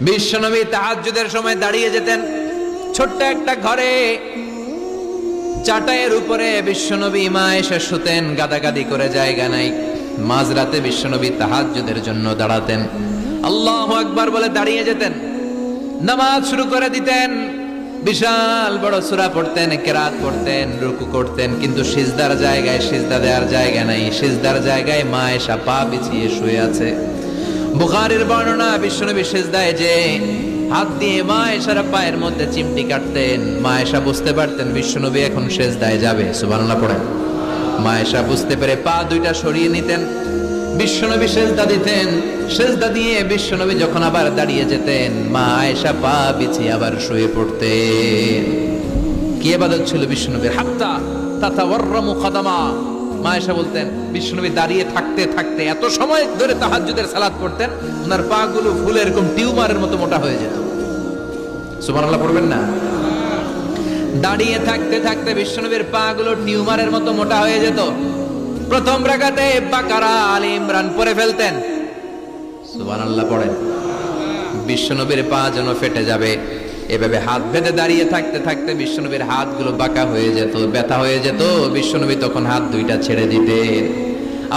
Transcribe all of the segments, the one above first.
বিশ্বনবী তাহাজ্জুদের সময় দাঁড়িয়ে যেতেন ছোট্ট একটা ঘরে, চাটাইয়ের উপরে বিশ্বনবী মা এসে শুতেন, গাদাগাদি করে জায়গা নাই। মাঝরাতে বিশ্বনবী তাহাজ্জুদের জন্য দাঁড়াতেন, আল্লাহু আকবার বলে দাঁড়িয়ে যেতেন, নামাজ শুরু করে দিতেন। বিশাল বড় সূরা পড়তেন, কেরাত পড়তেন, রুকু করতেন, কিন্তু সিজদার জায়গায় সিজদা দেওয়ার জায়গা নাই। সিজদার জায়গায় মা এসা পা বিছিয়ে শুয়ে আছে। বুখারীর বর্ণনা, বিশ্বনবী সিজদায় যে হাত দিয়ে মা এসার পায়ের মধ্যে চিমটি কাটতেন। মা এসা বুঝতে পারতেন বিশ্বনবী এখন সিজদায় যাবে, সুবহানাল্লাহ পড়েন। মা এসা বুঝতে পেরে পা দুইটা সরিয়ে নিতেন, বিশ্বনবী সিজদা দিতেন। সিজদা দিয়ে বিশ্বনবী যখন আবার দাঁড়িয়ে যেতেন, মা আয়েশা পা বিছিয়ে আবার শুয়ে পড়তেন। কি ইবাদত ছিল বিশ্বনবীর! হাত্তা তাতাওয়াররামু খাদামা। মা আয়েশা বলতেন বিশ্বনবী দাঁড়িয়ে থাকতে থাকতে এত সময় ধরে তাহাজ্জুদের সালাত পড়তেন, ওনার পা গুলো ফুলে এরকম টিউমারের মতো মোটা হয়ে যেত। সুবহানাল্লাহ পড়বেন না? দাঁড়িয়ে থাকতে থাকতে বিশ্বনবীর পা গুলো টিউমারের মতো মোটা হয়ে যেত। প্রথম রাকাতে বাকারা, আলে ইমরান পড়ে ফেলতেন, সুবহানাল্লাহ পড়েন। বিশ্বনবীর পা যেন ফেটে যাবে, এভাবে হাত বেঁধে দাঁড়িয়ে থাকতে থাকতে বিশ্বনবীর হাতগুলো বাঁকা হয়ে যেত, ব্যথা হয়ে যেত। বিশ্বনবী তখন হাত দুইটা ছেড়ে দিতেন।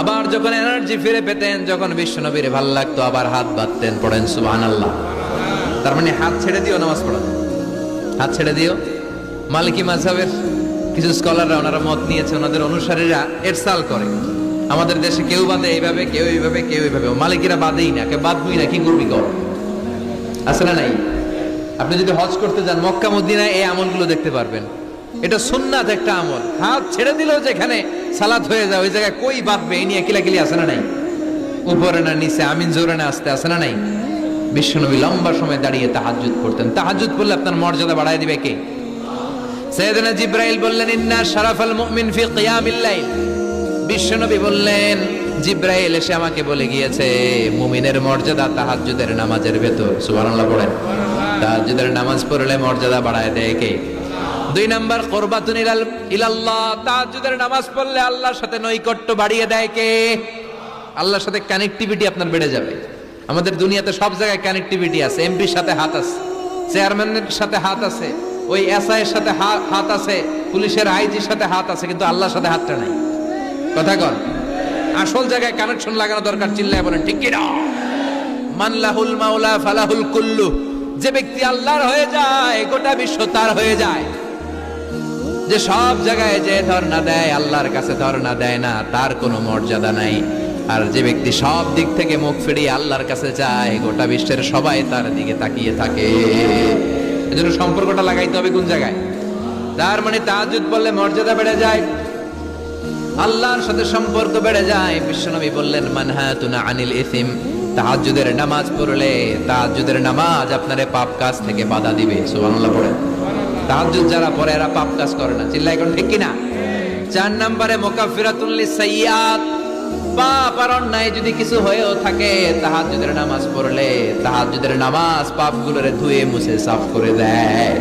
আবার যখন এনার্জি ফিরে পেতেন, যখন বিশ্বনবীর ভালো লাগতো, আবার হাত বাঁধতেন। পড়েন সুবহানাল্লাহ। তার মানে হাত ছেড়ে দিও নামাজ পড়া, হাত ছেড়ে দিও। মালিকি মাযহাবের কিছু স্কলাররা ওনারা মত নিয়েছে, ওনাদের অনুসারীরা এরসাল করে। আমাদের দেশে কেউ বাঁধে এইভাবে, কেউ এইভাবে, কেউ এইভাবে। মালিকিরা বাঁধেই না, কেউ বাঁধবই না, কি করবি কর, আছে না নাই? আপনি যদি হজ করতে যান মক্কা মদিনায়, এই আমলগুলো দেখতে পারবেন। এটা সুন্নাত একটা আমল। হাত ছেড়ে দিলেও যেখানে সালাত হয়ে যায় ওই জায়গায় কই বাঁধবে, এই নিয়ে কিলাকিলি আছে না নাই? উপরে না নিচে, আমিন জোরে না আসতে, আছে না নাই? বিশ্বনবী লম্বা সময় দাঁড়িয়ে তাহাজ্জুদ পড়তেন। তাহাজ্জুদ পড়লে আপনার মর্যাদা বাড়ায় দিবে কে? সাইয়েদনা জিবরাইল বললেন, ইন্না শারাফাল মুমিন ফি কিয়ামিল লাইল। বিশ্বনবী বললেন, জিবরাইল এসে আমাকে বলে গিয়েছে মুমিনের মর্যাদা তাহাজ্জুদের নামাজের ভেতর। সুবহানাল্লাহ পড়েন। তাহাজ্জুদের নামাজ পড়লে মর্যাদা বাড়ায় দেয় কে? 2 নাম্বার কুরবাতুন ইলাল্লাহ। তাহাজ্জুদের নামাজ পড়লে আল্লাহর সাথে নৈকট্য বাড়িয়ে দেয় কে? আল্লাহর সাথে কানেক্টিভিটি আপনার বেড়ে যাবে। আমাদের দুনিয়াতে সব জায়গায় কানেক্টিভিটি আছে। এমপির সাথে হাত আছে, চেয়ারম্যানের সাথে হাত আছে, ওই এসআই এর সাথে হাত আছে, পুলিশের আইজির সাথে হাত আছে, কিন্তু আল্লাহর সাথে হাতটা নাই। কথা কন, আসল জায়গায় কানেকশন লাগানো দরকার। চিল্লায় বলেন ঠিক কি না? মান লাহুল মাওলা ফালাহুল কুল্লু। যে ব্যক্তি আল্লাহর হয়ে যায়, গোটা বিশ্ব তার হয়ে যায়। যে সব জায়গায় যে ধর্ণা দেয়, আল্লাহর কাছে ধর্ণা দেয় না, তার কোনো মর্যাদা নাই। আর যে ব্যক্তি সব দিক থেকে মুখ ফিরিয়ে আল্লাহর কাছে যায়, গোটা বিশ্বের সবাই তার দিকে তাকিয়ে থাকে। এজন্য সম্পর্কটা লাগাইতে হবে কোন জায়গায়? তার মানে তাহাজ্জুদ পড়লে মর্যাদা বেড়ে যায়, আল্লাহর সাথে সম্পর্ক বেড়ে যায়। বিশ্বনবী বললেন, মানহাতুনা আনিল ইসিম। তাহাজ্জুদের নামাজ পড়লে, তাহাজ্জুদের নামাজ আপনারে পাপ কাজ থেকে বাধা দিবে। সুবহানাল্লাহ পড়েন। তাহাজ্জুদ যারা পড়ে এরা পাপ কাজ করে না। চিল্লায় কোন ঠিক কি না? 4 নম্বরে মুকাফফিরাতুল লিসাইয়্যাত। পাপ আর অন্যায় যদি কিছু হয়েও থাকে, তাহাজ্জুদের নামাজ পড়লে তাহাজ্জুদের নামাজ পাপগুলোরে ধুয়ে মুছে সাফ করে দেয়।